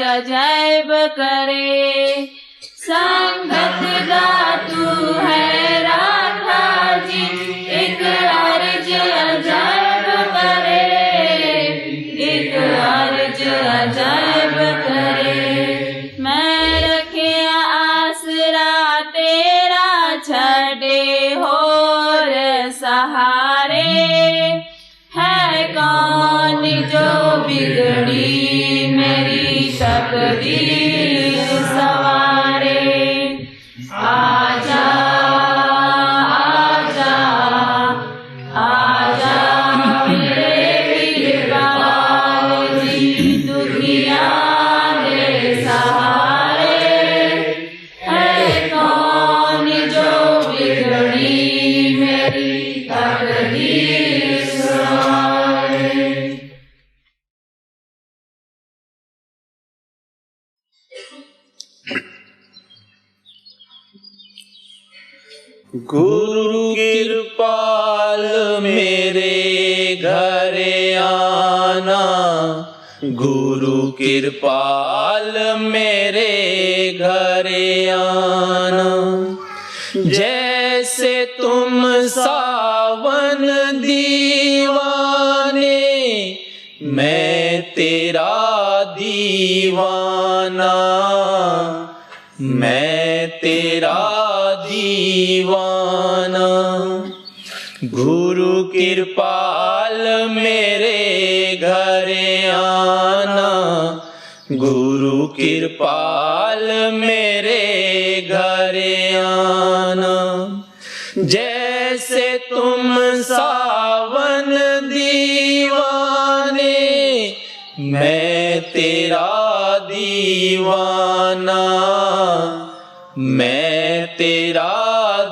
अजायब करे। संगत दातू है राधा जी, एक अर्ज अजायब करे, एक अर्ज अजायब करे। मैं रखे आसरा तेरा, छड़े होर सहारे। है कौन जो बिगड़ी मेरी तकदीर सवारे। आजा आजा आजा मेरे इकबाल जी, दुखिया दे सहारे। है कौन जो बिगड़ी मेरी तकदीर सवारे। गुरु कृपाल मेरे घर आना, गुरु कृपाल मेरे घर आना। जैसे तुम सावन दीवाने, मैं तेरा दीवाना, मैं तेरा दीवाना। गुरु कृपाल मेरे घर आना, गुरु कृपाल मेरे घर आना। जैसे तुम सावन दीवाने, मैं तेरा दीवाना, मैं तेरा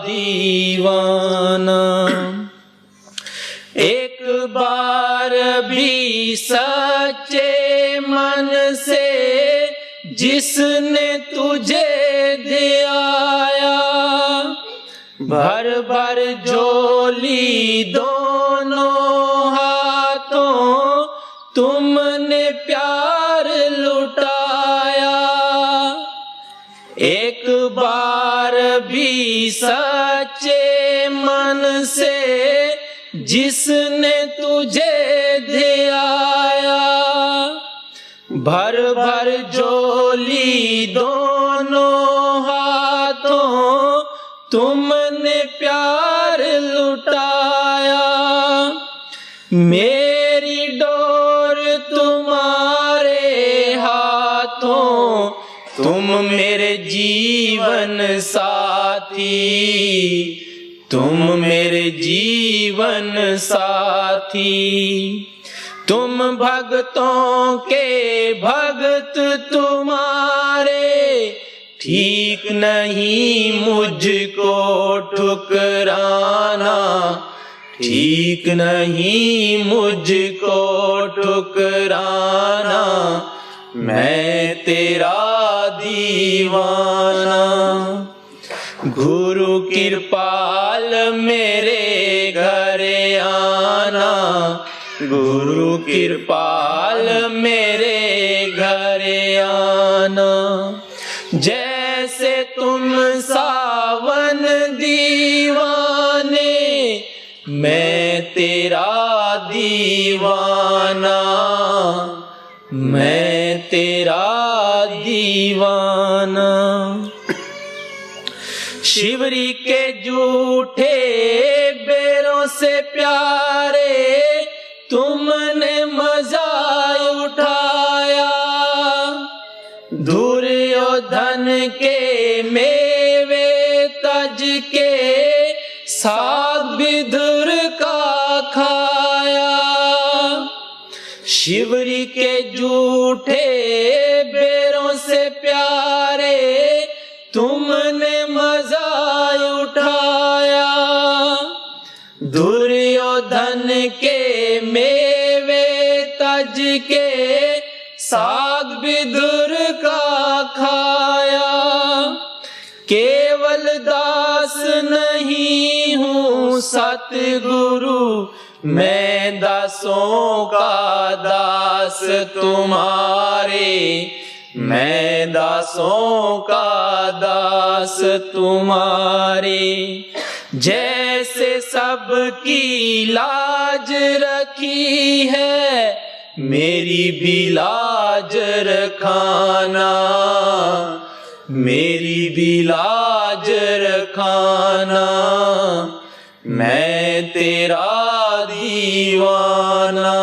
दीवाना। एक बार भी सच्चे मन से जिसने तुझे ध्याया, भर भर झोली दोनों हाथों तुमने प्यार लुटाया। एक बार भी सच्चे मन से जिसने तुझे ध्याया, भर भर झोली दोनों हाथों तुमने प्यार लुटाया। मेरी डोर तुम्हारे हाथों, तुम मेरे जीवन साथी, तुम मेरे जीवन साथी। तुम भक्तों के भक्त तुम्हारे, ठीक नहीं मुझको ठुकराना, ठीक नहीं मुझको ठुकराना। मैं तेरा दीवाना। गुरु कृपाल मेरे घर आना, गुरु कृपाल मेरे घर आना। जैसे तुम सावन दीवाने, मैं तेरा दीवाना, मैं तेरा दीवाना। शिवरी के झूठे बेरों से प्यारे तुमने मजा उठाया, दुर्योधन के मेवे तज के साग विदुर का खाया। शिवरी के झूठे बेरों से प्यारे तुमने मजा उठाया, दुर्योधन के मेवे तज के साग विदुर का खाया। केवल दास नहीं हूँ सतगुरु, मैं दासों का दास तुम्हारे, मैं दासों का दास तुम्हारे। जैसे सबकी लाज रखी है, मेरी भी लाज रखाना, मेरी भी लाज रखाना। मैं तेरा दीवाना।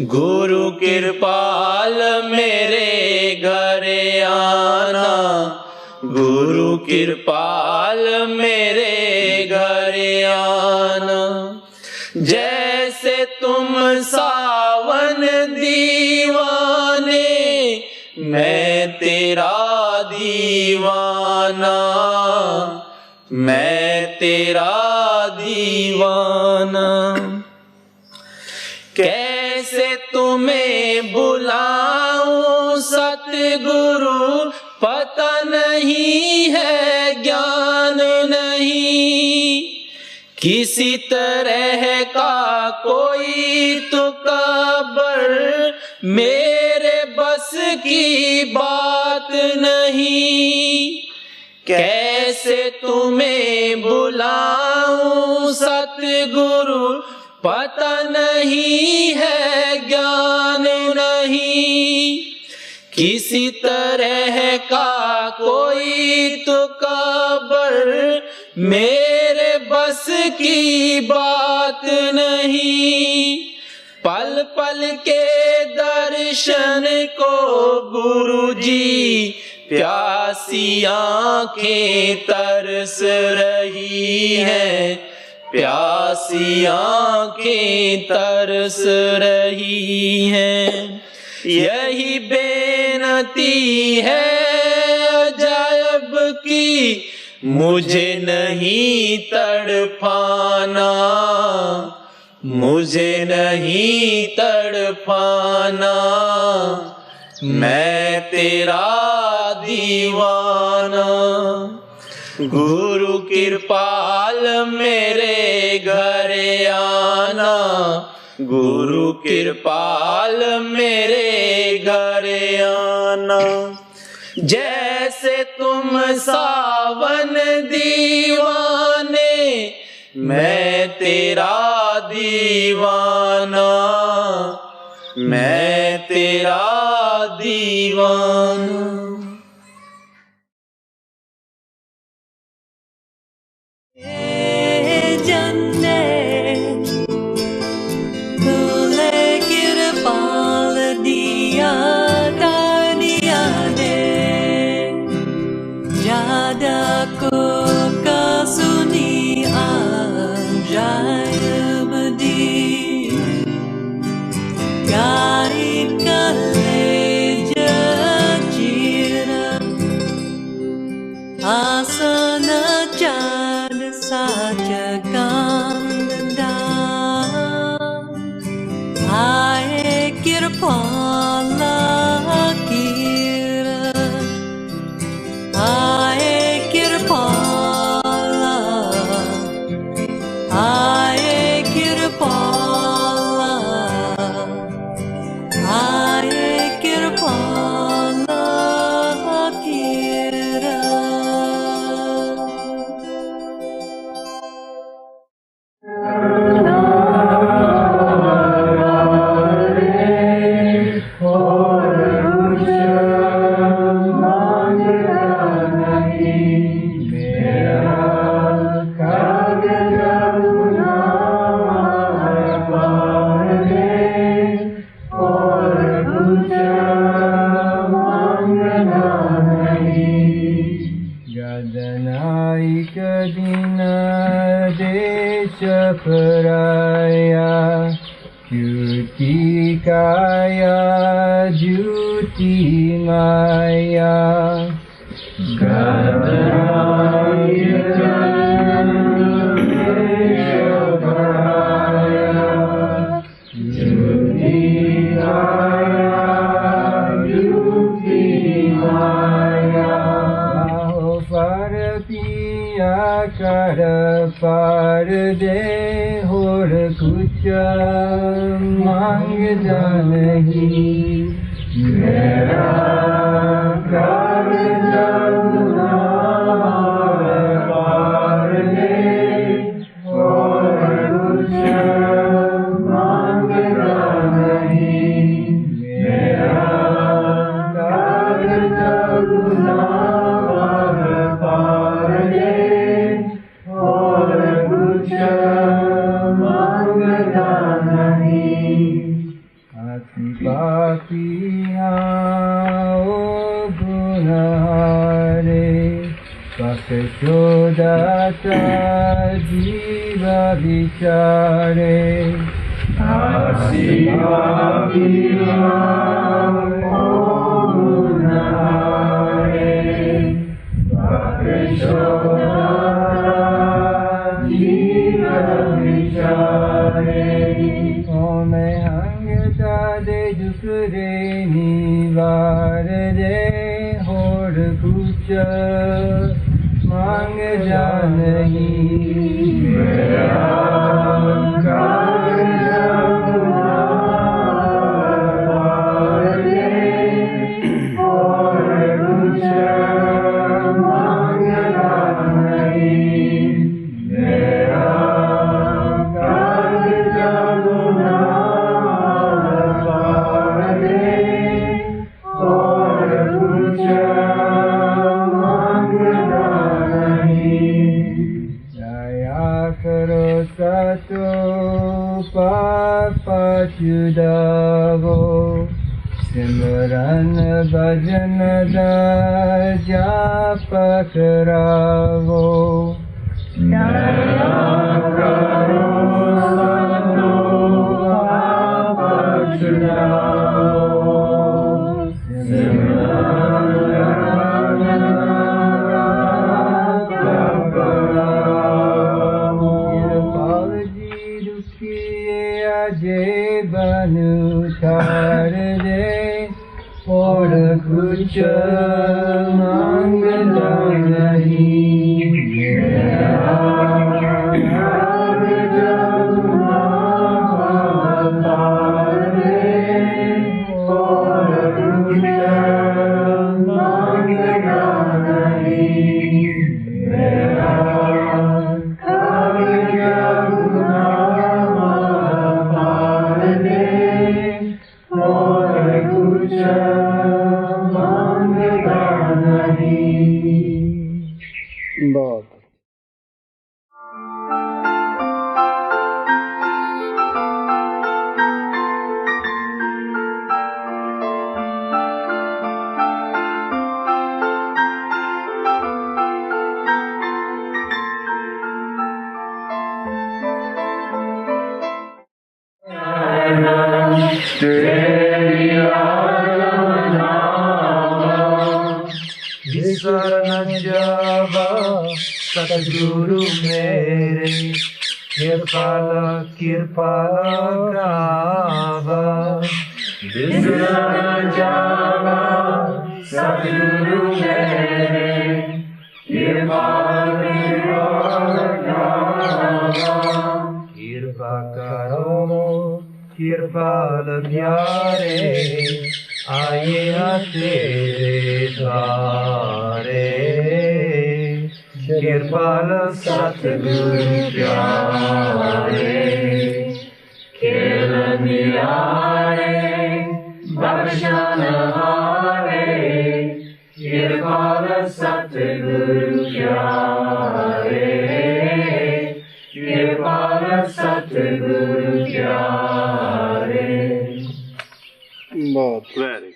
गुरु कृपाल मेरे घर आना, गुरु कृपाल मेरे घर आना। जैसे तुम सावन दीवाने, मैं तेरा दीवाना, मैं तेरा दीवाना। कैसे तुम्हें बुलाऊं सतगुरु, पता नहीं है ज्ञान नहीं। किसी तरह का कोई तो कबर मेरे बस की बात नहीं। कैसे तुम्हें बुलाऊं सतगुरु पता नहीं है, ज्ञान नहीं। किसी तरह का कोई तो कबर मेरे बस की बात नहीं। पल पल के दर्शन को गुरुजी प्यासी आंखें तरस रही है, प्यासी आंखें तरस रही हैं। यही बेनती है अजायब की, मुझे नहीं तड़पाना, मुझे नहीं तड़पाना। मैं तेरा दीवाना। गुरु कृपाल मेरे घर आना, गुरु कृपाल मेरे घर आना। जैसे तुम सावन दीवाने, मैं तेरा दीवाना, मैं तेरा दीवाना। मांग जा नहीं सिमरन भजन जाप करावो दया करो सतो पाप छुड़ावो सिमरन भजन जाप करावो कृपाल जी दुखिए अजय बनु छाड़ दे और कुछ मांगना नहीं मेरा जमुना तारे और कुछ मांगना नहीं मेरा जमुना तारे और कुछ मांगना नहीं। बहुत सतगुरु मेरे कृपाल गावा बिसर जावा सतगुरु मेरे कृपाल गावा कृपा करो कृपाल प्यारे आए तेरे द्वारे कृपाल सतगुरु प्यारे खेल निहारे बख्शन हारे कृपाल सतगुरु प्यारे कृपाल सतगुरु प्यारे। बहुत वेरी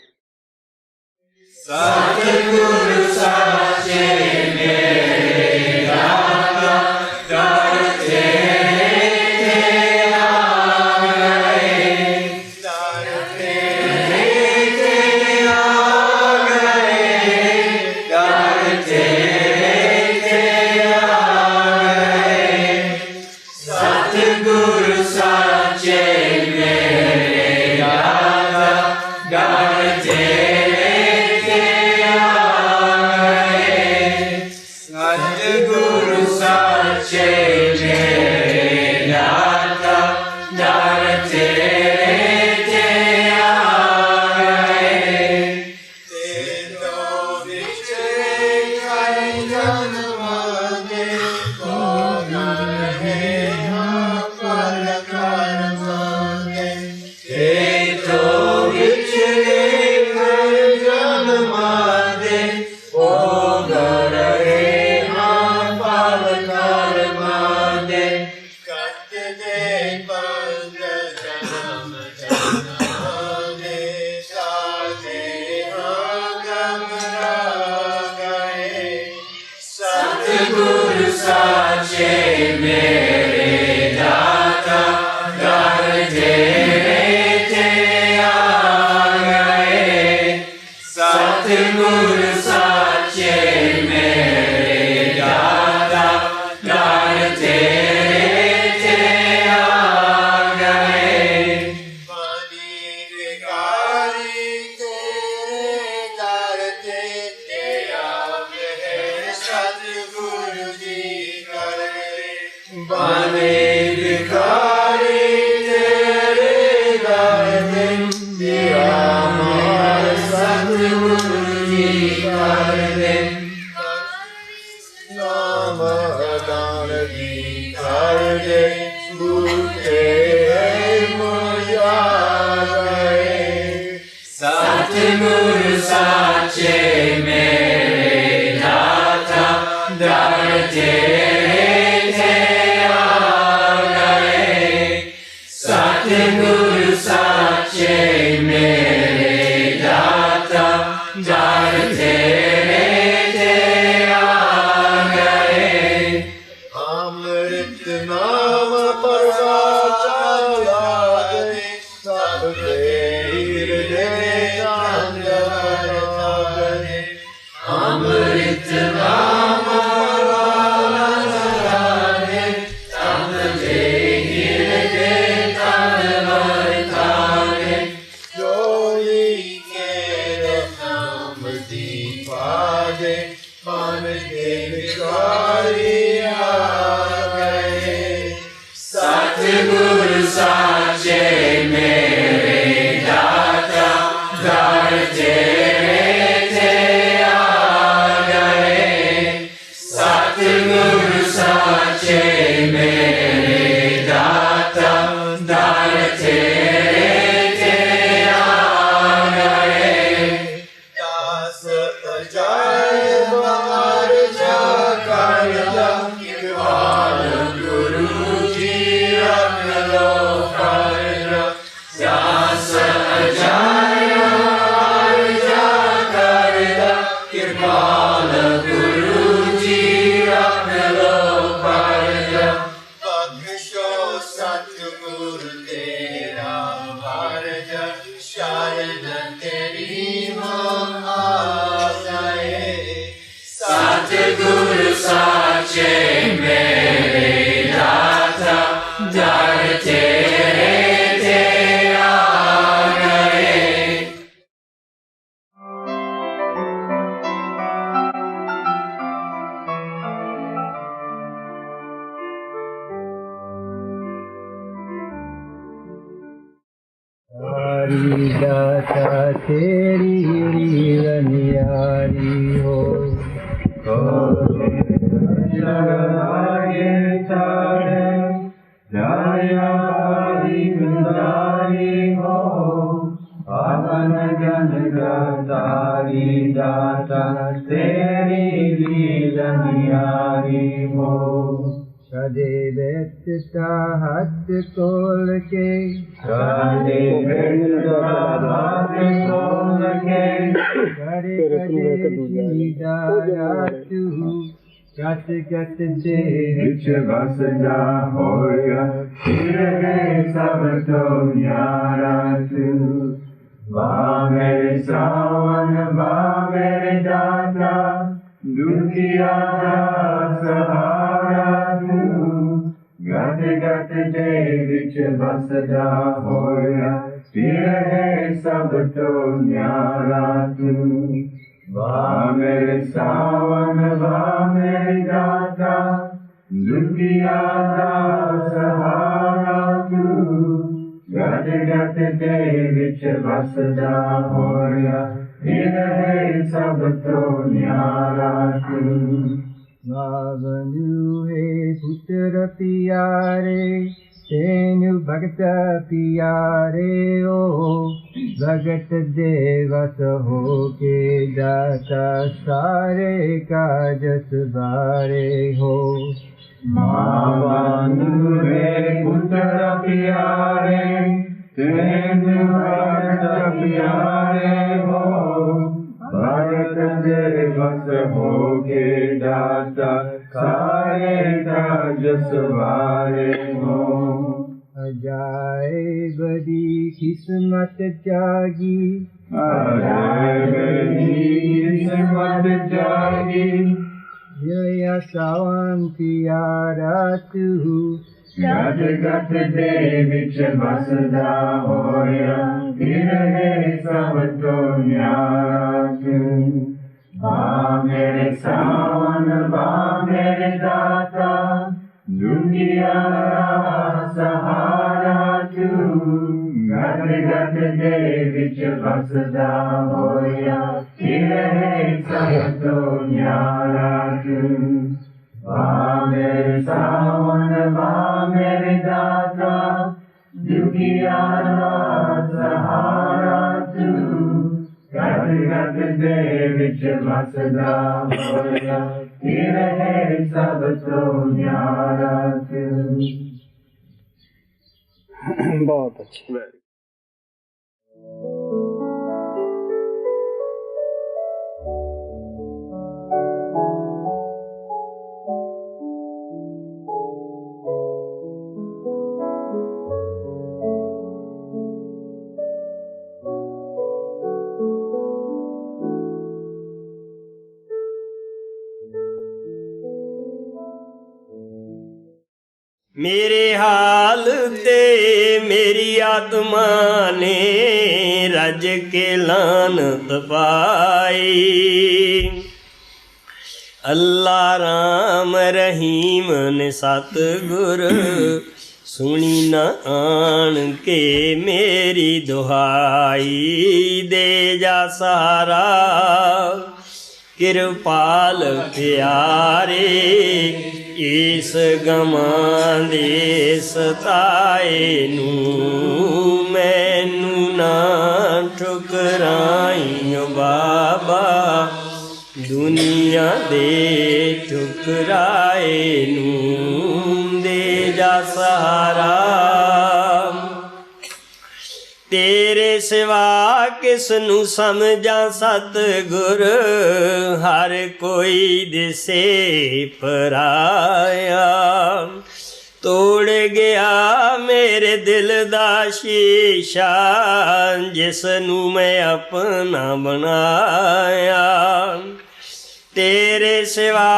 सतगुरु साचे मेरे दाता करते सतगुरु साचे मेरे दाता करते सतगुरु साचे मेरे दाता करते सतगुरु साचे मेरे दाता घर तेरे आ गए सतगुरु साचे मेरे दाता घर तेरे आ गए सतगुरु जी करे कर दे नाम दान दी कर दे बूटे मुझा गए सतगुरु साचे मेरे दाता दर तेरे आ गए सतगुरु साचे मेरे दाता दर तेरे आ गए अमृत नाम परवाचा लागे सबके हृदय चांद करे अमृत नाम परवाचा लागे सबके हृदय चांद करे जोई के नाम दीपा दे मन के भिखारी आ गए सतगुरु साचे मेरे दाता दर तेरे आ गए सतगुरु साचे मेरे दाता दर तेरे आ गए दास अजायब अर्ज कर इकबाल गुरु जी रख लो कर दास अजायब अर्ज कर इकबाल गुरु जी रख लो कर बख्शो सतगुरु तेरा भारज शरण तेरी आ जाए सतगुरु साचे मेरे दाता दर तेरे आ गए हरी दाता तेरी नीवनियारी हो पावन जन दातारी दाता तेरी लीलनियारी हो सदैव चिता हाथ खोल के सदैव हाथ खोल के करे कदे दाया तू कत कत दे विच बस जा होया फिर है सब तो न्यारा तू वाह मेरे सावन वाह मेरे दाता दुखिया सहारा तू गत गत दे विच बसदा होया फिर है सब तो न्यारा तू वाह मेरे सावन वाह मेरे दाता दुखिया सहारा तू गत गत दे विच बसदा होया फिर है सब तो न्यारा तू मावनु है पुत्र पियारे तेनु भगत पियारे ओ भगत देवत हो के दाता सारे काज सवारे हो मावनु है पुत्र पियारे तेनु भगत पियारे हो भगत देवत हो के दाता सारे काज सवारे हो अजाए बड़ी किस्मत जागी अजाए बड़ी किस्मत जागी जया सावन पियारा तू गत गत दे विच बसदा होया फिर है सब तो न्यारा तू वाह मेरे सावन वाह मेरे दाता दुनिया सहारा तू गत गत दे विच बसदा होया फिर है सब तो न्यारा तू। वाह मेरे सावन, वाह मेरे दाता, दुखिया दा सहारा तू। गद गद दे विच वसदा होया, रहे सब तो न्यारा तू। बहुत अच्छे। मेरे हाल ते मेरी आत्मा ने रज के लानत पाई। अल्लाह राम रहीम ने सतगुर सुनी न आन के मेरी दुहाई। दे जा सहारा किरपाल प्यारे, इस गमां दे सताए नू मैनू ना ठुकराई बाबा। दुनिया दे ठुकराए नू दे जा सहारा। तेरे सिवा किसनू समझा सतगुर, हर कोई दिसे पराया। तोड़ गया मेरे दिल दा शीशा, जिसनू मैं अपना बनाया। तेरे सिवा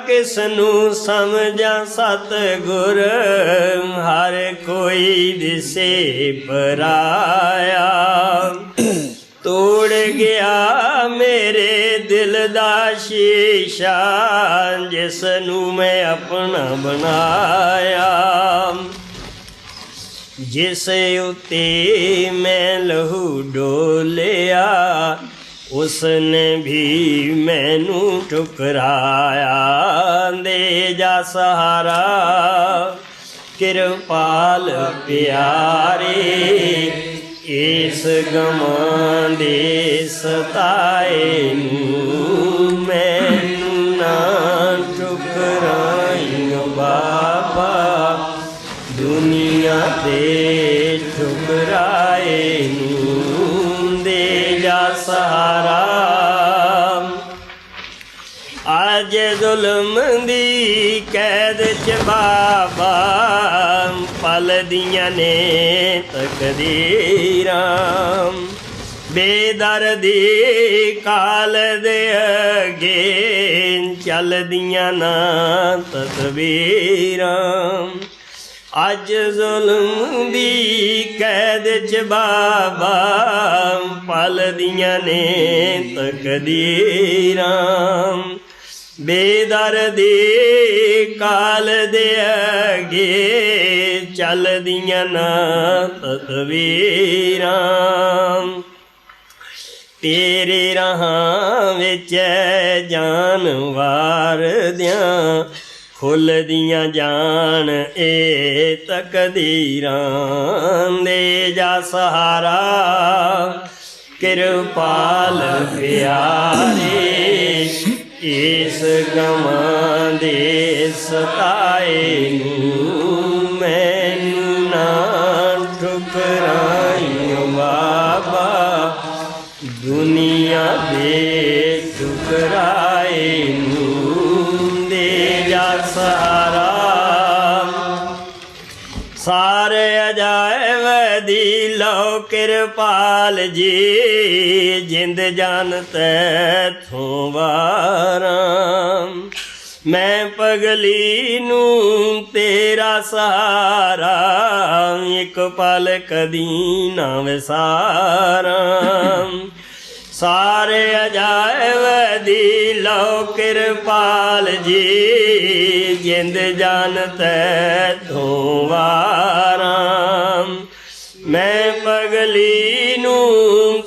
किसनू समझा सतगुर, हर कोई दिसे पराया। तोड़ गया मेरे दिल दा शीशा, जिसनू मैं अपना बनाया। जिस उत्ते मैं लहू डोलिया, उसने भी मैनू ठुकराया। दे जा सहारा किरपाल प्यारे, इस गमां दे सताए नू मैनू ना ठुकराई बाबा। दुनिया दे ठुकराए नू दे जा सहारा। आज जुल्म दी कैद च बाबा, पल दियां ने तकदीरां। बेदर्दी काल दे अगे चलदियां ना तस्वीरां। अज जुल्म दी कैद च बाबा, पल दियां ने तकदीरां। बेदर्दी काल दे अगे चलदियां ना तस्वीरां। तेरे राहां विच जानवार दियां खुलदियां जान ए तकदीरां। दे जा सहारा किरपाल प्यारे, इस गमां दे सताए नू मैनू ना ठुकराई बाबा। दुनिया दे ठुकराए नू दे जा सहारा। सारे अजायब दी लो किरपाल जी, जिंद जान तैथों वारां। मैं पगली नू तेरा सहारा, एक पल कदी ना विसारां। सारे अजायब दी लो किरपाल जी, जिंद जान तैथों वारां। मैं पगली नू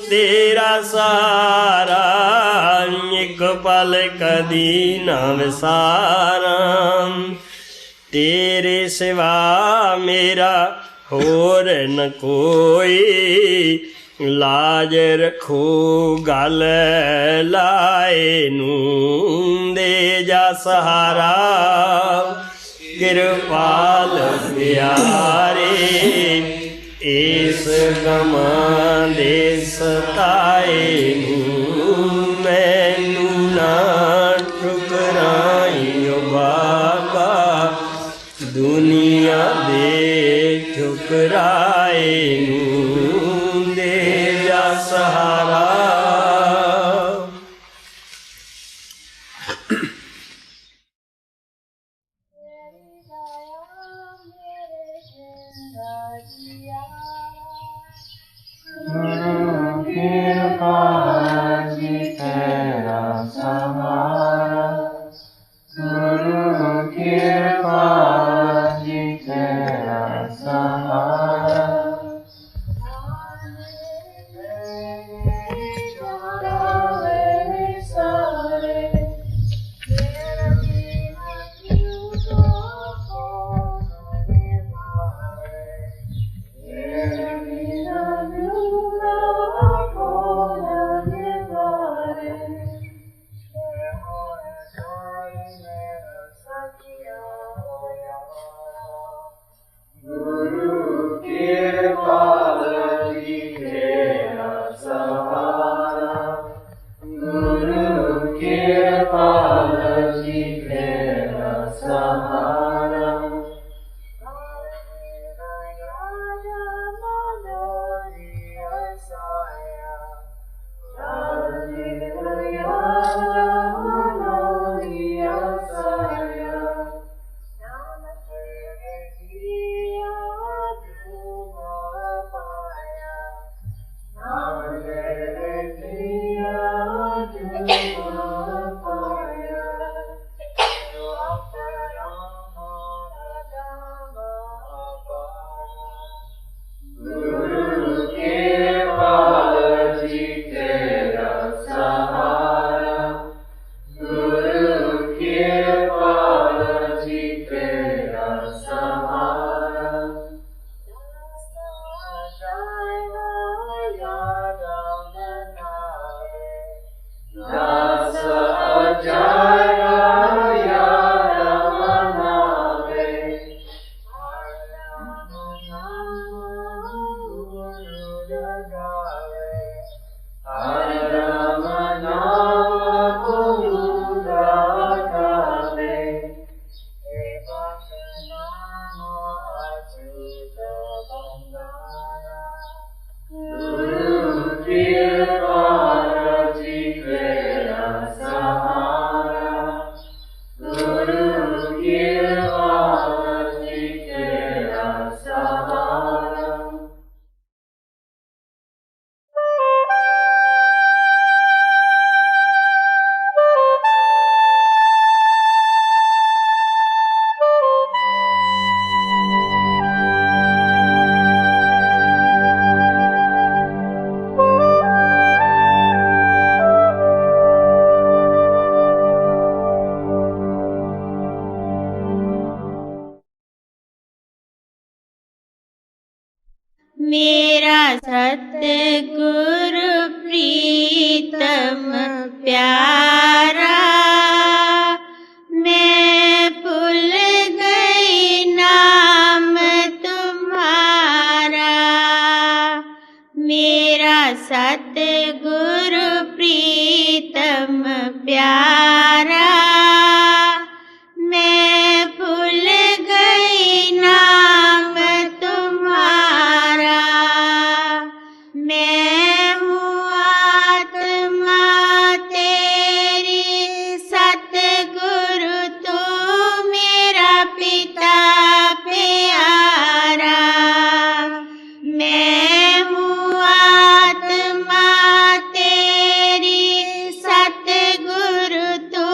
तेरा सहारा, एक किरपाल कदी न विसारां। तेरे सिवा मेरा होर न कोई, लाज रखो गल लाए नूं दे जा सहारा। किरपाल प्यारे इस गमां दे सताए नूं, मैनू ना ठुकराई ओ बाबा, दुनिया दे ठुकराए नूं दे जा सहारा। गुरु किरपाल जी तेरा सहारा, गुरु किरपाल जी तेरा सहारा। मेरा सतगुरु प्रीतम प्यारा, मैं भूल गई नाम तुम्हारा। मेरा सतगुरु प्रीतम प्यारा, मैं भूल गई नाम तुम्हारा। मैं हूँ आत्मा तेरी, सतगुरु तू मेरा पिता प्यारा। मैं हूँ आत्मा तेरी, सतगुरु तू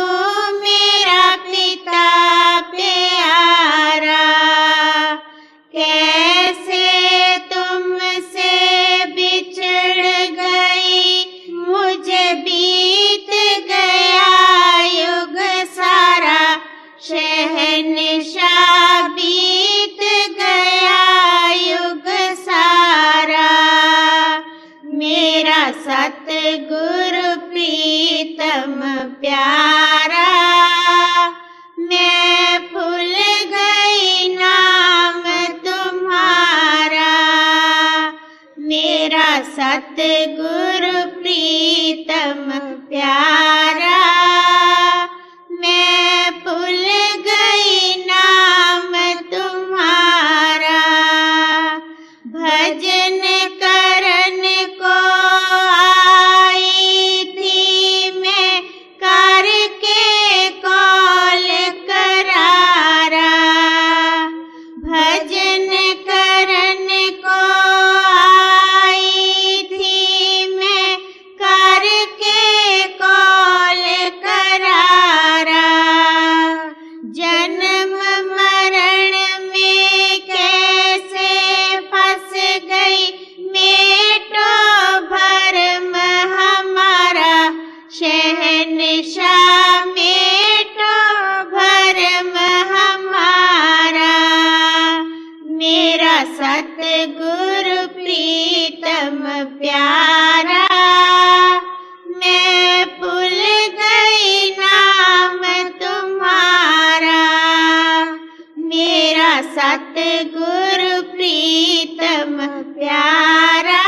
सतगुरु प्रीतम प्यारा,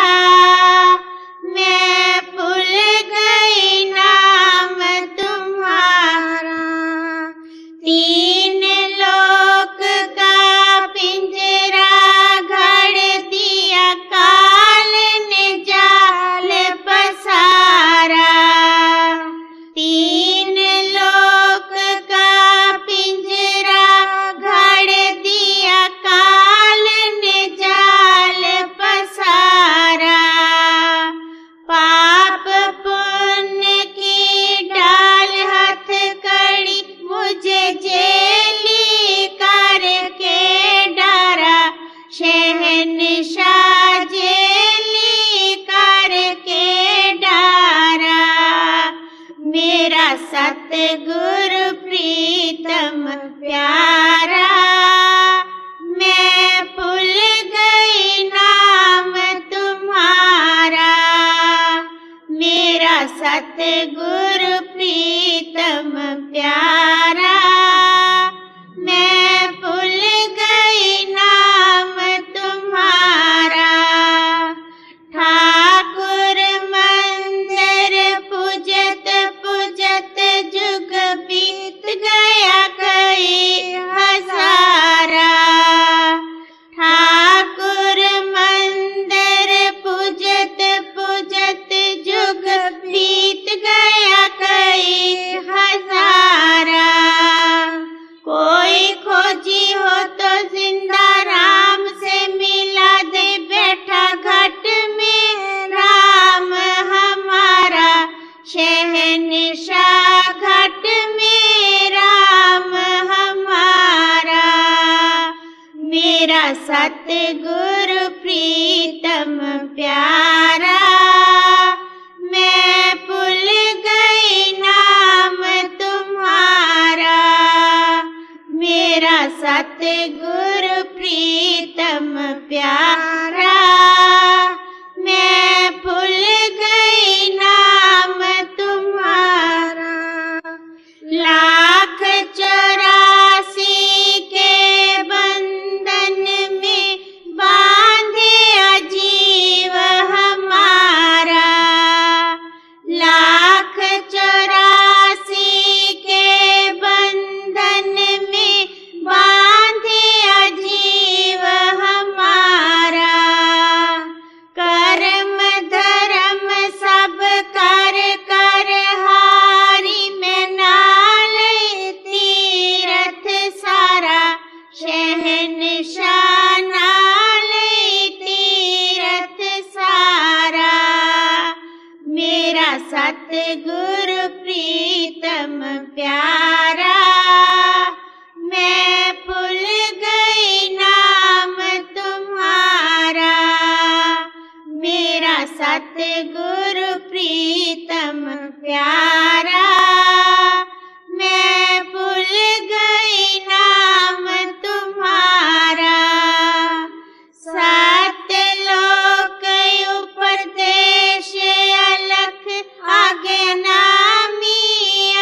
मैं भूल गई नाम तुम्हारा। तीन लोक का पिंजरा गढ़ दिया काल ने जाल पसारा। तीन लोक का पिंजरा गढ़ दिया काल ने जाल पसारा। पाप पुण्य की डाल हथ कड़ी मुझे जेली करके डारा। शहंशाह जेली करके डारा। मेरा सतगुरु प्रीतम प्यारा, मैं भूल गई नाम तुम्हारा। मेरा सतगुरु प्रीतम प्यारा, मैं भूल गई नाम तुम्हारा। ठाकुर मंदिर पूजत पूजत जुग बीत गया कई हजारा। ठाकुर मंदिर पूजत पूजत जुग बीत गया कई हजारा। कोई खोजी हो तो जिंदा राम से मिला दे, बैठा घट में राम हमारा। शहंशाह घट में राम हमारा। मेरा सतगुरु प्रीतम प्यारा, मैं भूल गई नाम तुम्हारा। मेरा सतगुरु प्रीतम प्यारा, मैं भूल गई नाम तुम्हारा। लाख 84 के बंधन में बांधे अजीव हमारा। लाख 84 के बंधन में बांधे अजीव हमारा। कर्म धर्म सब कर कर हारी, मैं नाल तीरथ सारा। शहंशाह नाल तीरथ सारा। मेरा सतगुरु प्रीतम प्यारा, मैं भूल गई नाम तुम्हारा। मेरा सतगुरु प्रीतम प्यारा, मैं भूल गई नाम तुम्हारा। सत्य लोक उपदेश अलख, आगे नामी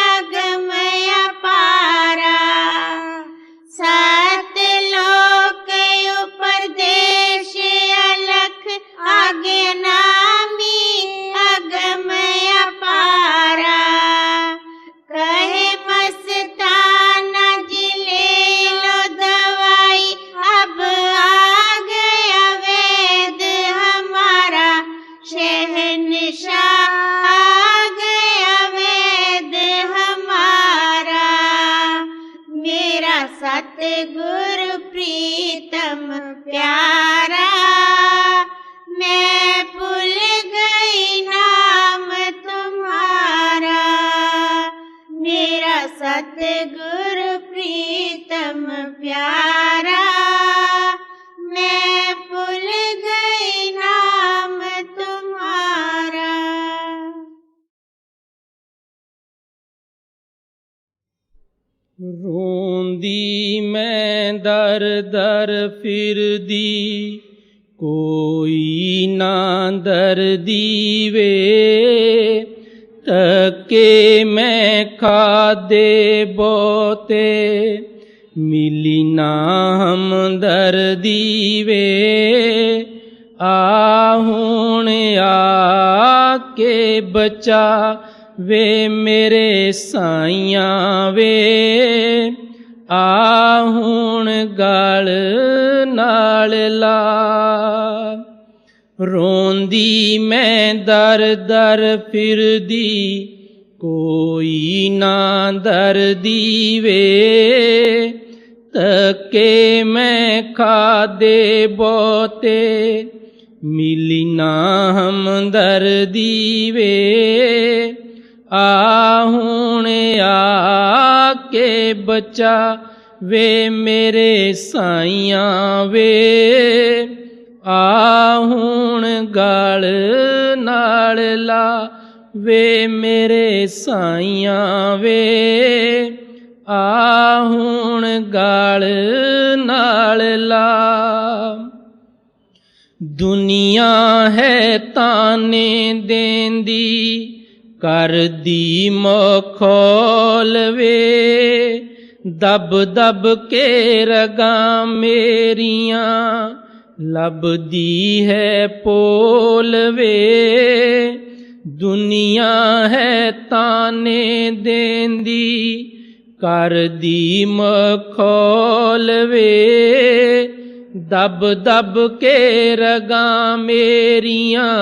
अगमय पारा। सत्य लोक उपदेश अलख, आगे नामी अगमय पारा। कहे मस्ताना जी ले लो दवाई, अब आ गया वेद हमारा। शहंशाह आ गया वेद हमारा। मेरा सतगुरु प्रीतम प्यारा, मैं भूल गई नाम तुम्हारा। मेरा सतगुरु प्रीतम प्यारा, मैं भूल गई नाम तुम्हारा। रोंदी मैं दर दर फिरदी, कोई ना दर्दी वे। तके मैं खादे बोते, मिली ना हमदर्दी वे आहुण आके बचा वे मेरे साइया वे आहुण गल नाल ला रोंदी मैं दर दर फिरदी कोई ना दर्दी वे तके मैं खादे बोते मिली ना हमदर्दी वे आहुण आके बचा वे मेरे साइया वे आहुण गल नाल ला वे मेरे साइया वे आहुण गल नाल ला दुनिया है ताने देंदी कर दी मखौल वे दब दब के रगा मेरियां लभदी है पोल वे दुनिया है ताने देंदी कर दी मखौल वे दब दब के रगा मेरियां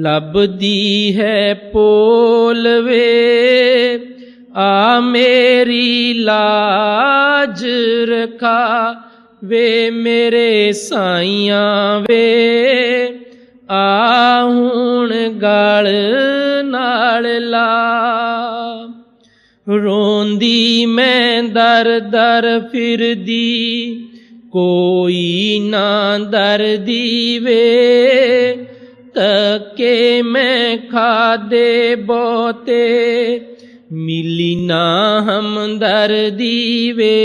लभदी है पोल वे आ मेरी लाज रखा वे मेरे साइया वे आहुण गल नाल ला रोंदी मैं दर दर फिरदी कोई ना दर्दी वे तके मैं खादे बोते मिली ना हमदर्दी वे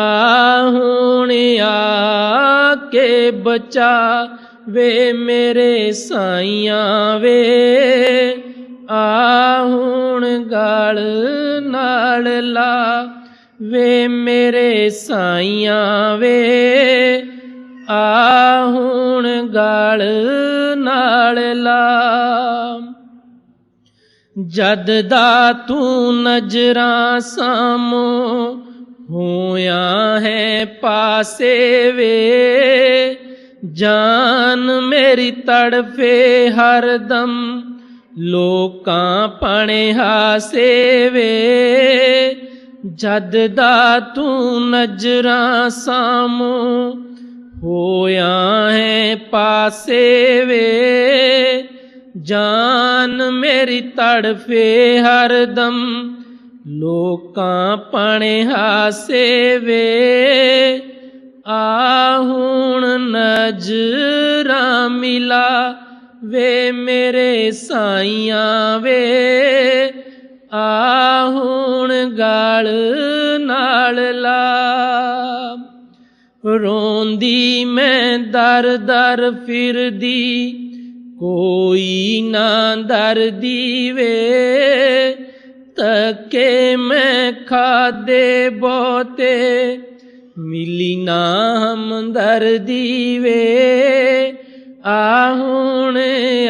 आहुण आके बचा वे मेरे साइया वे आहुण गल नाल ला वे मेरे साइया वे आहुण गल नाल ला जद दा तू नजरां सामो होया है पासे वे जान मेरी तड़फे हरदम लोकां पणे हासे वे जद दा तू नजरां सामो होया है पासे वे जान मेरी तड़फे हरदम लोकां पणे हासे वे आहुण नजरां मिला वे मेरे साइया वे आहुण गल नाल ला रोंदी मैं दर दर फिरदी कोई ना दर्दी वे तके मैं खादे बोते मिली ना हमदर्दी वे आहुण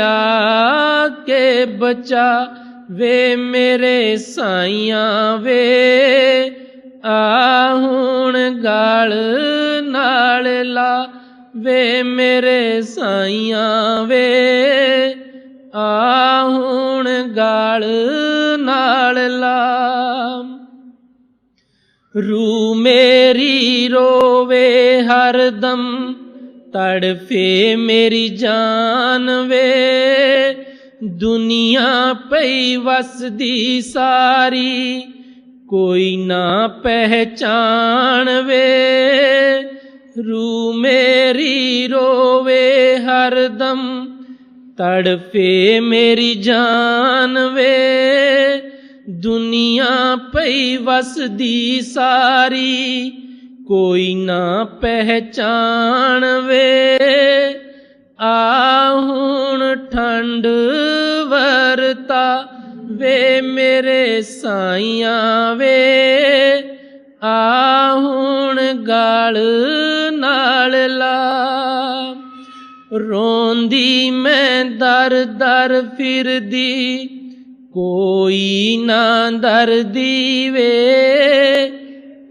आके बचा वे मेरे साइया वे आहुण गल नाल ला वे मेरे साइया वे आहुण गल नाल ला रू मेरी रोवे हरदम तड़फे मेरी जान वे दुनिया पई वसदी सारी कोई ना पहचान वे रू मेरी रोवे हरदम तड़फे मेरी जान वे दुनिया पई वसदी सारी कोई ना पहचान वे आहुण ठंड वरता वे मेरे साइया वे ਆ ਹੁਣ ਗਲ ਨਾਲ ਲਾ। ਰੋਂਦੀ ਮੈਂ ਦਰ ਦਰ ਫਿਰਦੀ, ਕੋਈ ਨਾ ਦਰਦੀ ਵੇ।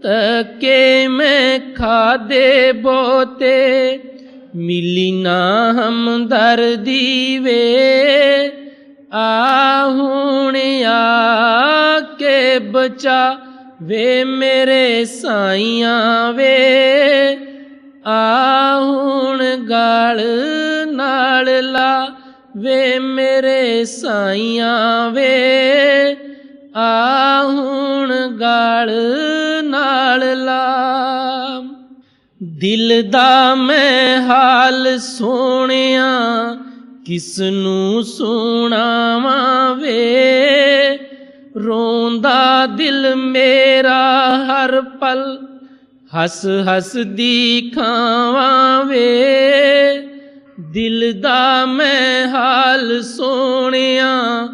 ਤੱਕੇ ਮੈਂ ਖਾਦੇ ਬੋਤੇ, ਮਿਲੀ ਨਾ ਹਮਦਰਦੀ ਵੇ। ਆ ਹੁਣ ਆ ਕੇ ਬਚਾ ਵੇ ਮੇਰੇ ਸਾਈਆਂ ਵੇ। ਆ ਹੁਣ ਗਲ ਨਾਲ ਲਾ ਵੇ ਮੇਰੇ ਸਾਈਆਂ ਵੇ। ਆ ਹੁਣ ਗਲ ਨਾਲ ਲਾ। ਦਿਲ ਦਾ ਮੈਂ ਹਾਲ ਸੋਹਣਿਆ ਕਿਸ ਨੂੰ ਸੁਣਾਵਾਂ ਵੇ। ਰੋਂਦਾ ਦਿਲ ਮੇਰਾ ਹਰ ਪਲ, ਹੱਸ ਹੱਸ ਦੀ ਖਾਵਾਂ ਵੇ। ਦਿਲ ਦਾ ਮੈਂ ਹਾਲ ਸੋਹਣਿਆ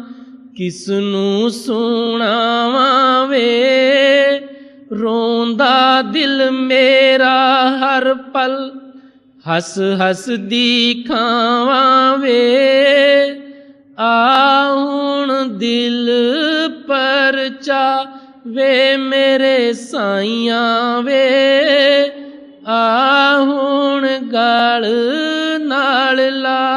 ਕਿਸ ਨੂੰ ਸੁਣਾਵਾਂ ਵੇ। ਰੋਂਦਾ ਦਿਲ ਮੇਰਾ ਹਰ ਪਲ, ਹੱਸ ਹੱਸ ਦੀ ਖਾਵਾਂ ਵੇ। ਆ ਹੁਣ ਦਿਲ ਪਰਚਾ ਵੇ ਮੇਰੇ ਸਾਈਆਂ ਵੇ। ਆ ਹੁਣ ਗਲ ਨਾਲ ਲਾ।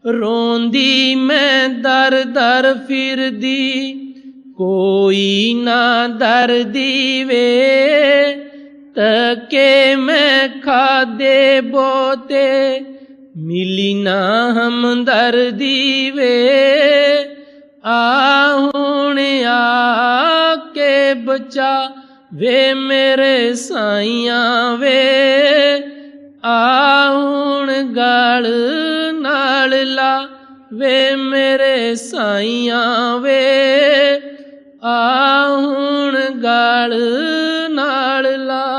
ਰੋਂਦੀ ਮੈਂ ਦਰ ਦਰ ਫਿਰਦੀ, ਕੋਈ ਨਾ ਦਰਦੀ ਵੇ। ਤੱਕੇ ਮੈਂ ਖਾਦੇ ਬੋਤੇ, ਮਿਲੀ ਨਾ ਹਮਦਰਦੀ ਵੇ। ਆ ਹੁਣ ਆ ਕੇ ਬਚਾ ਵੇ ਮੇਰੇ ਸਾਈਆਂ ਵੇ। ਆ ਹੁਣ ਗਲ ਨਾਲ ਲਾ ਵੇ ਮੇਰੇ ਸਾਈਆਂ ਵੇ। ਆ ਹੁਣ ਗਲ ਨਾਲ ਲਾ।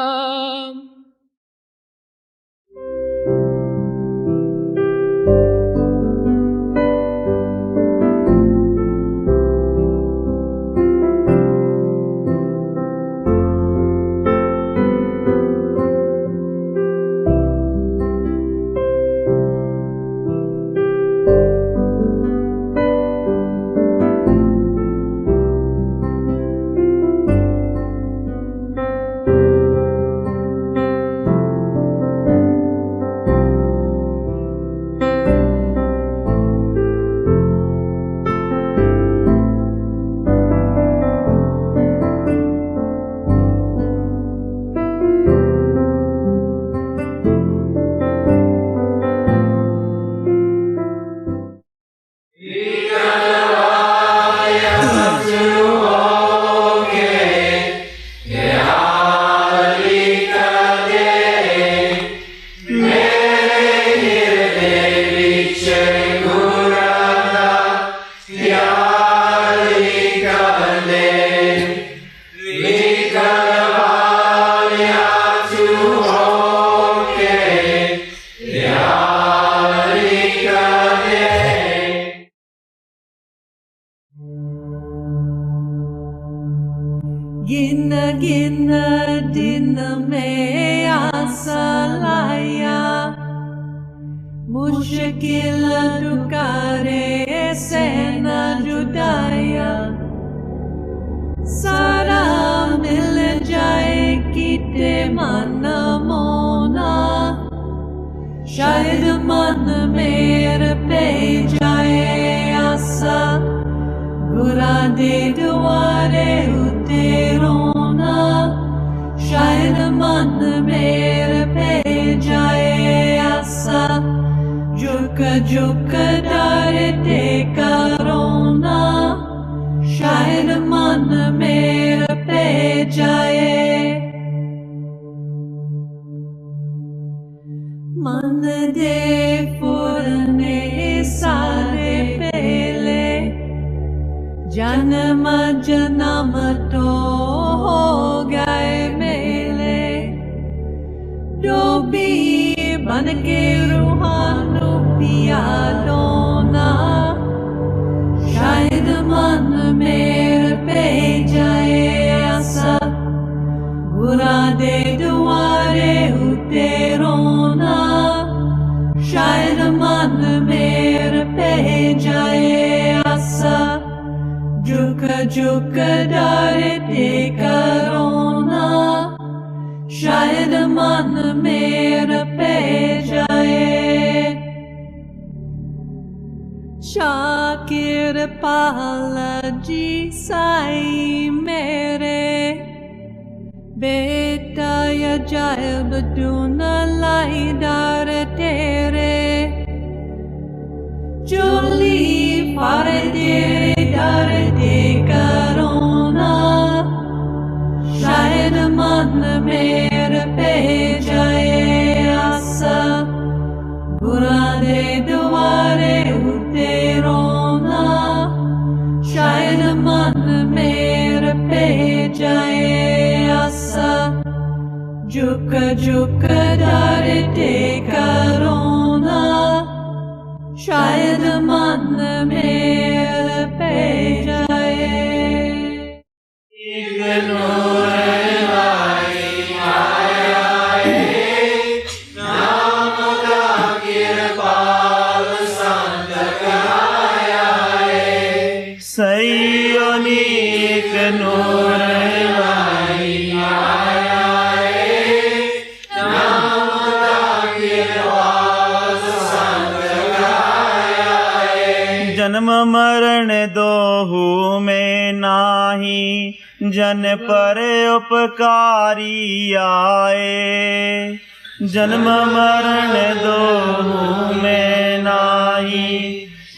गिन गिन दिन में आसा लाया, मुश्किल दुकारे से न जुदाया। सारा मिल जाए किते मन मोना, शायद मन मेरे पे जाए आसा। गुरा दे दुआरे उते रोना, शायद मन मेरे पे जाए आसा। झुक झुक डरते करोना, शायद मन मेरे पे जाए। मन दे फुरने सारे पहले, जन्म जन्म तो हो गए मेले। डोबी बन के रूहानू पिया लोना, शायद मन मेरे पे जाए आसा। झुक डरे ते करोना शायद मन मेरा पे जाए शाकिर पाला जी साई मेरे बेटा या जाए बदून लाई डर तेरे Joli fare dere dare de karona Shayad man mere pe jaye asa Burade duare uterona Shayad man mere pe jaye asa Juka juka dare de karona शायद मन मेरे पे जाए नाम का कृपाल संत कहाया सैयोनिक नूर लाई जन्म मरण दोहू में नाही जन पर उपकारी आए जन्म मरण दोहू में नाही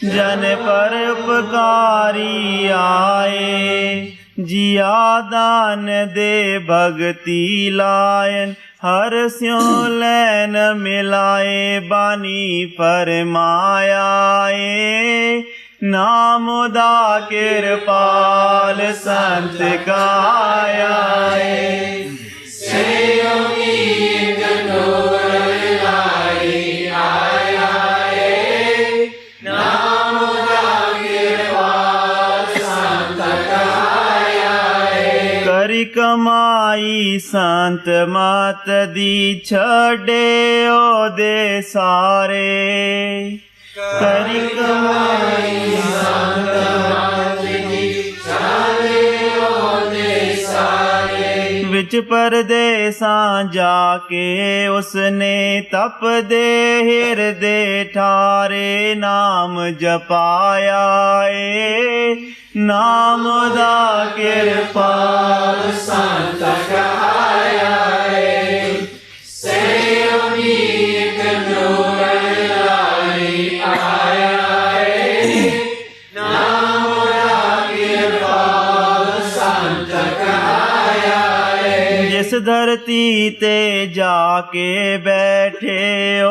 जन पर उपकारी आए जिया दान दे भगति लायन हर स्यों लैन मिलाए बानी फरमायाए नाम दा कृपाल संत गाया करी कमाई संत मात दी छड़े ओ दे सारे करी कमाई संत मात दी छड़े ओ दे सारे विच परदेसां जाके उसने तप दे हिरदे ठारे नाम जपाया नाम दा कृपाल संत कहाया सेवनीक नूर लाई आया नाम दा कृपाल संत कहाया जिस धरती ते जाके बैठे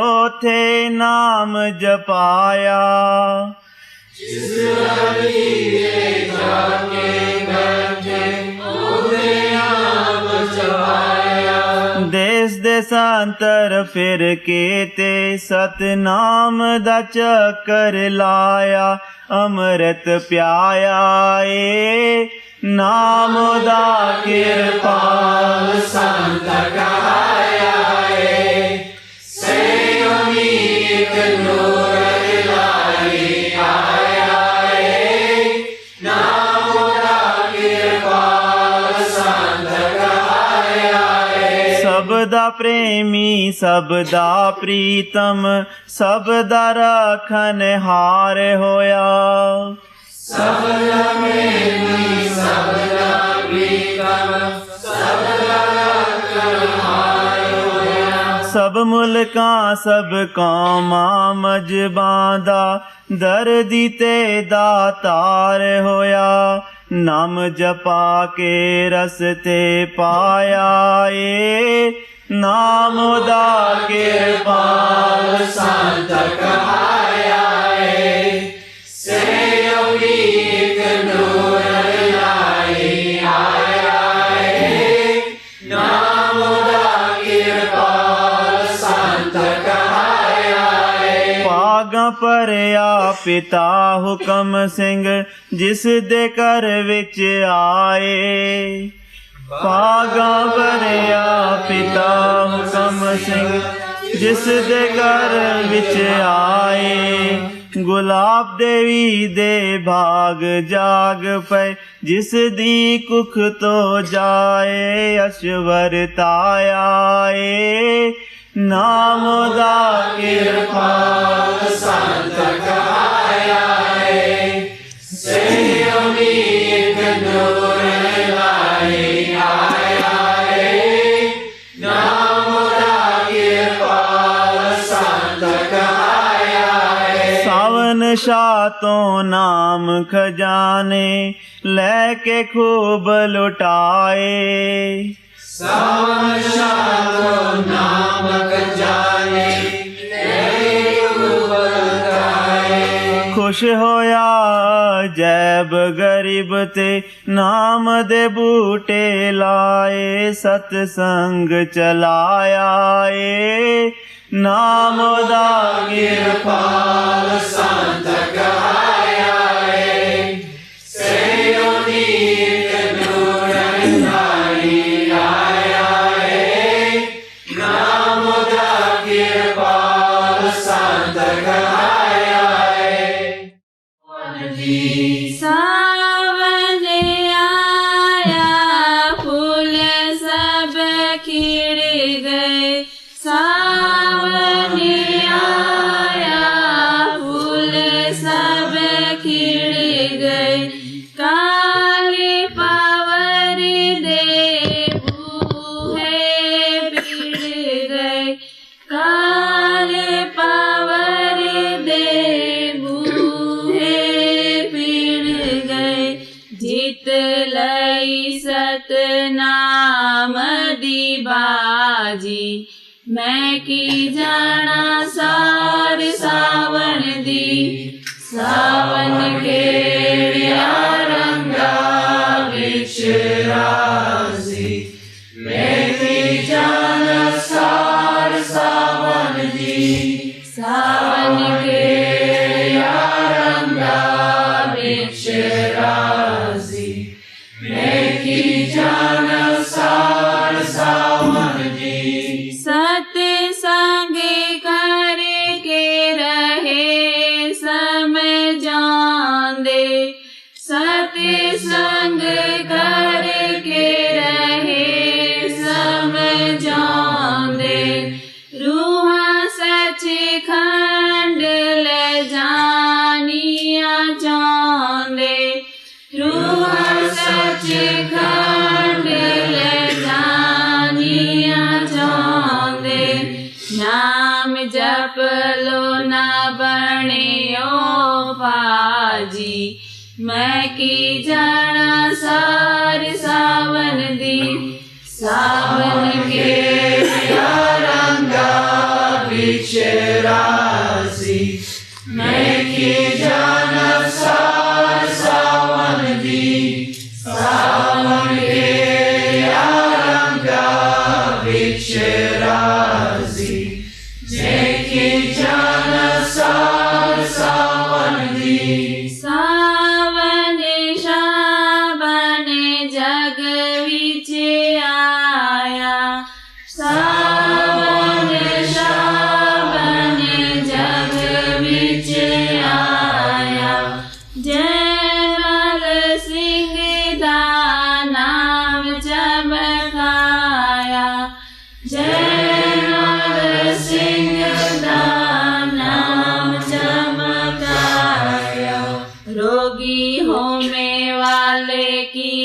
ओथे नाम जपाया जिस धरती ते जाके बैठे ओथे नाम जपाया देश देशांतर फिर के ते सतनाम दा चक्कर लाया अमृत प्याया नाम दा कृपाल संत कहाया सेवनीक नूर लाई सबदा प्रेमी सबदा प्रीतम सबदा रखन हार होया सबदा प्रेमी सबदा प्रीतम सबदा रखन हार होया सब मुल्कां सब कौमां मजबां दा दर्दी ते दातार होया नाम जपा के रस्ते पाया नाम दा कृपाल संत कहाया सेवनीक नूर लाई आया नाम दा कृपाल संत कहाया पागा परया पिता हुकम सिंह जिस दे घर विच आए पागा भरिया पिता हुकम सिंह जिस दे घर विच आए गुलाब देवी दे भाग जाग पे जिस दी कुख तो जाए अश्वर तायाए नाम दा किरपाल संत कहाया से अमीर नूर लाई आया नाम दा किरपाल संत कहाया सावन शाह तो नाम खजाने लेके खूब लुटाए सावन शाह तो नाम खजाने खुश होया जैब गरीब ते नाम दे बूटे लाए सतसंग चलाया नाम दा किरपाल संत कहाया से अमीर नूर लाई आया नाम दा किरपाल संत कहाया सावन आया फूल सब खिड़ गए सावन आया फूल सब खिड़ गए काली पावर दे बूहे पिड़ गए काले पावर दे बूहे पिड़ गए जीत लई सतनाम दी बाजी मैं की जाना सार सावन दी सावन केड़िया रंगा विच राजी मैं की जाना सार सावन दी सावन केड़िया रंगा विच राजी मैं की जाना सार सावन दी सत्संग करके रहे समझांदे सत्संग करके रहे समझांदे रूहां सच खंड ले जानिया चांदे रूहां सच खंड ले जानिया चांदे नाम जप लो ना बणियो पाजी मैं की जाना सार सावन दी सावन के रंगा विच राजी मैं की जाना सार सावन दी सावन के रंगा विच राजी मैं की जाना सार सावन दी सावन शाबन जग विच आया सावन शाबन जग विच आया जयमल सिंह दा नाम चमकाया जयमल सिंह दा नाम चमकाया रोगी होने वाले की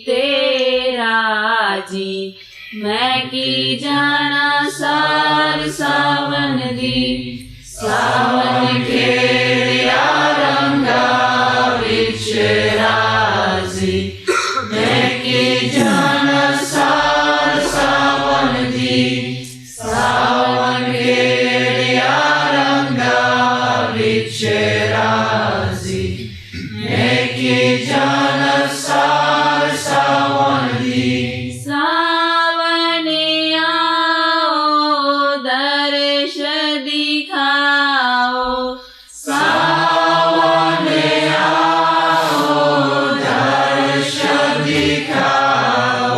तेरा जी मैं की जाना सार सावन दी सावन केड़िया रंगा विच राजी मैं की जाना सार सावन दी सावन केड़िया रंगा विच राजी मैं की जाना सार सावन दी सावन आओ दर्श दिखाओ सावन आओ दर्श दिखाओ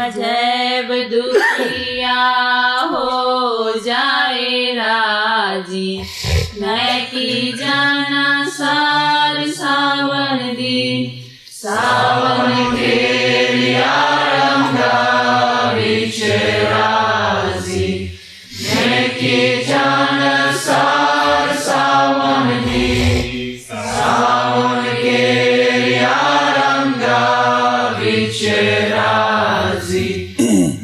जैब दुखिया हो जाए राजी, मैं की जाना सार सावन दी। सावन के रंगा बिच राजी, मैं की जाना सार सावन दी। सावन के रंगा बिच राजी,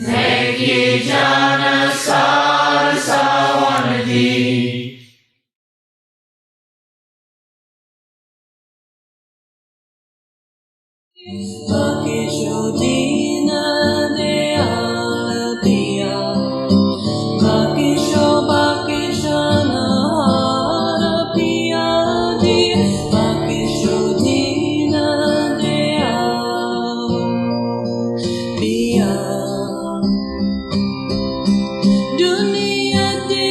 मैं की जाना सार सावन दी। Bakishodina Deyal Piya, Bakisho Bakishana Hara Piya Ji, Bakishodina Deyal Piya. Duniya de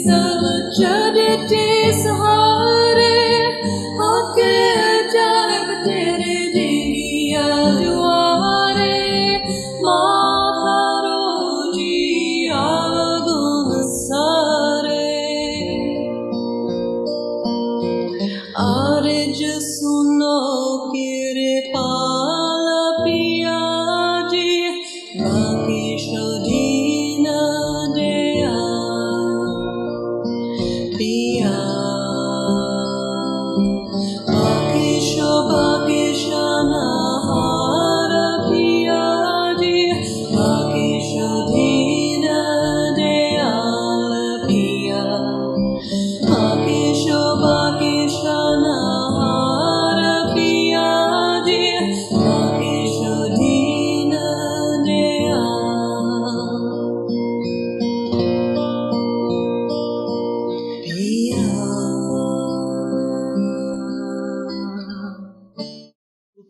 sab chadte sahare, hak ajaib tere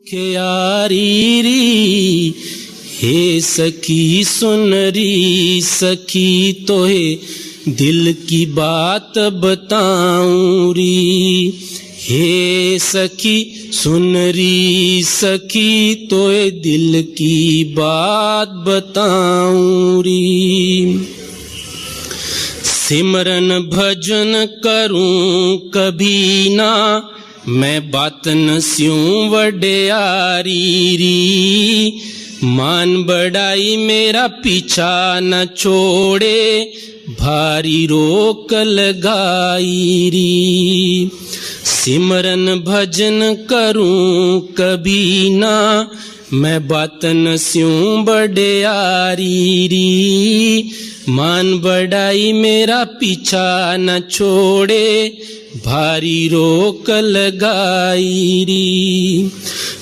यारी री हे सखी सुन री सखी तोहे दिल की बात बताऊं री। हे सखी सुन री सखी तोहे दिल की बात बताऊं री। सिमरन भजन करूं कभी ना मैं बात न स्यूं वड्यारी री। मान बढ़ाई मेरा पीछा न छोड़े भारी रोक लगाई री। सिमरन भजन करूं कभी ना मैं बात न स्यूं वड्यारी री। मान बढ़ाई मेरा पीछा न छोड़े भारी रोक लगाई री।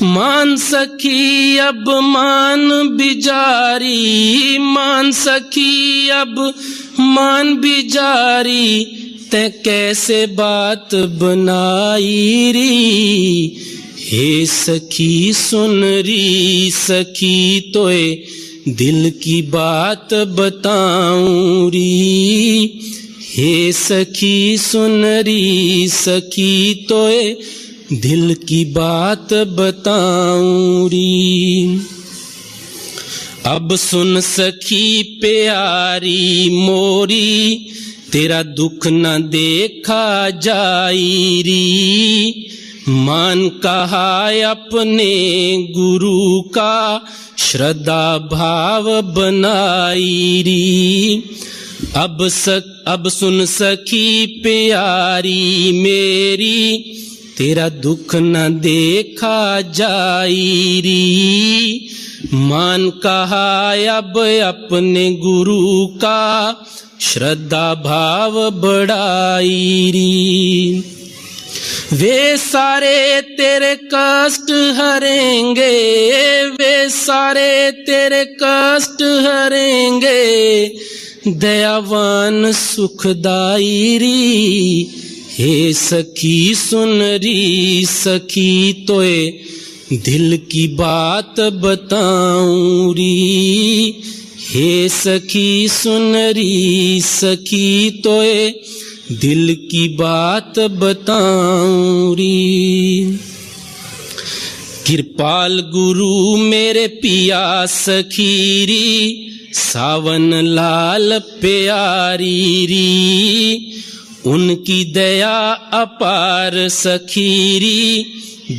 मान सखी अब मान बिजारी, मान सखी अब मान बिजारी, ते कैसे बात बनाई री। हे सखी सुन री सखी तोए दिल की बात बताऊं री। हे सखी सुन री सखी तोए दिल की बात बताऊं री। अब सुन सखी प्यारी मोरी तेरा दुख न देखा जाई री। मान कहा अपने गुरु का श्रद्धा भाव बनाई री। अब सुन सखी प्यारी मेरी तेरा दुख न देखा जाई री। मान कहा अब अपने गुरु का श्रद्धा भाव बढ़ाई री। वे सारे तेरे कष्ट हरेंगे, वे सारे तेरे कष्ट हरेंगे, दयावान सुखदाई री। हे सखी सुन री सखी तोए दिल की बात बताऊं री। हे सखी सुन री सखी तोए दिल की बात बताऊं री। कृपाल गुरु मेरे पिया सखीरी, सावन लाल प्यारी री। उनकी दया अपार सखीरी,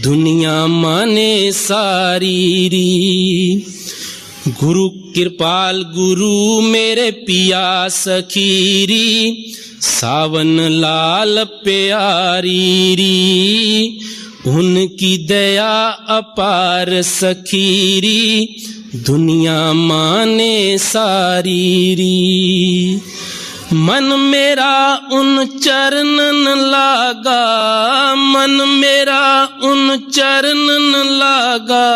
दुनिया माने सारी री। गुरु कृपाल गुरु मेरे पिया सखीरी, सावन लाल प्यारी री। उनकी दया अपार सखीरी, दुनिया माने सारी री। मन मेरा उन चरणन लागा, मन मेरा उन चरणन लागा,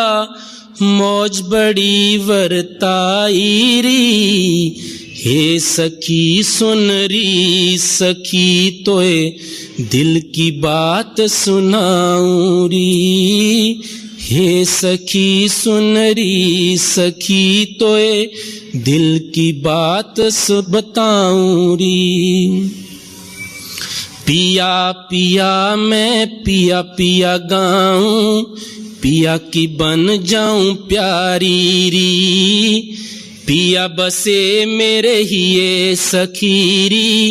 मौज बड़ी वरताई री। हे सखी सुन री सखी तोए दिल की बात सुनाऊं री। हे सखी सुन री सखी तोए दिल की बात बताऊं री। पिया पिया मैं पिया पिया गाऊं, पिया की बन जाऊं प्यारी री। पिया बसे मेरे ही ये सखीरी,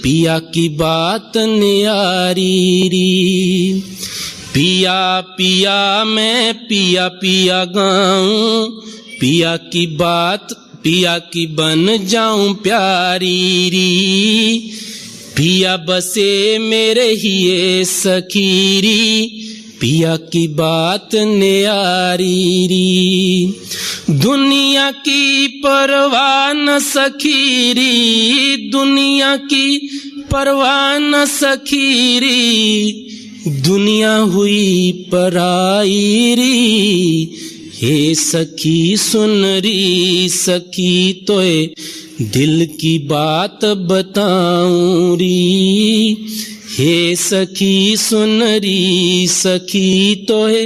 पिया की बात न्यारी री। पिया पिया मैं पिया पिया गाऊं, पिया की बात पिया की बन जाऊं प्यारी री। पिया बसे मेरे ही ये सखीरी, पिया की बात न्यारी री। दुनिया की परवाह न सखीरी, दुनिया की परवाह न सखीरी, दुनिया हुई पराई री। हे सखी सुन री सखी तोए दिल की बात बताऊं री। हे सखी सुन री सखी तोए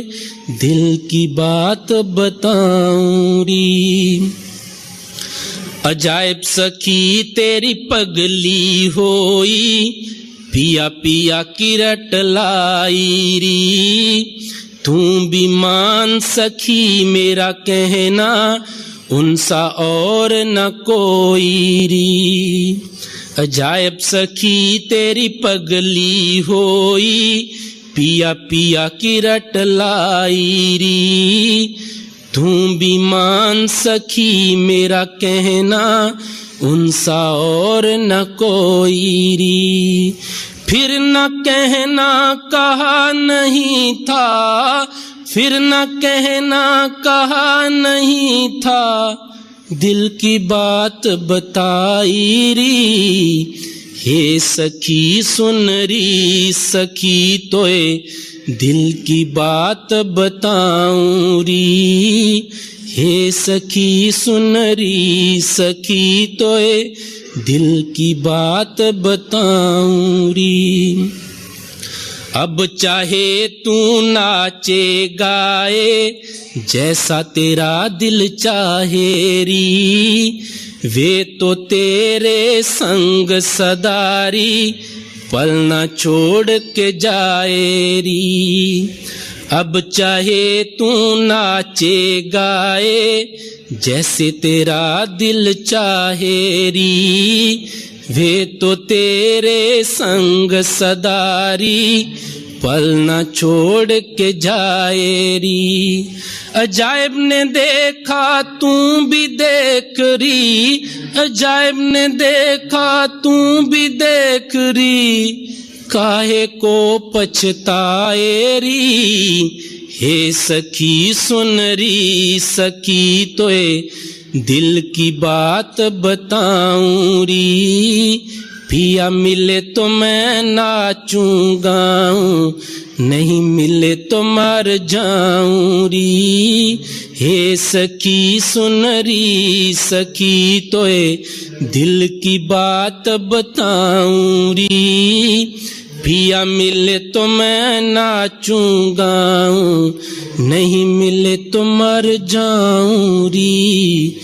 दिल की बात बताऊं री। अजायब सखी तेरी पगली होई, पिया पिया की रट लाई री। तू भी मान सखी मेरा कहना, उनसा और न कोई री। अजायब सखी तेरी पगली होई, पिया पिया की रट लाई री। तू भी मान सखी मेरा कहना, उनसा और न कोई री। फिर न कहना कहा नहीं था, फिर न कहना कहा नहीं था, दिल की बात बताई री। हे सखी सुन री सखी तोए दिल की बात बताऊं री। हे सखी सुन री सखी तोए दिल की बात बताऊं री। अब चाहे तू नाचे गाए, जैसा तेरा दिल चाहे री। वे तो तेरे संग सदारी, पल न छोड़ के जाए री। अब चाहे तू नाचे गाए, जैसे तेरा दिल चाहे री। वे तो तेरे संग सदारी, पल न छोड़ के जाए री। अजायब ने देखा तू भी देख री, अजायब ने देखा तू भी देख री। काहे को पछताए री। हे सखी सुन री सखी तोए दिल की बात बताऊं री। पिया मिले तो मैं नाचूं गाऊं, नहीं मिले तो मर जाऊं री। हे सखी सुन री सखी तोए दिल की बात बताऊं री। पिया मिले तो मैं नाचूं गाऊं, नहीं मिले तो मर जाऊं री।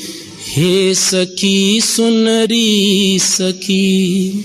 हे सखी सुन री सखी।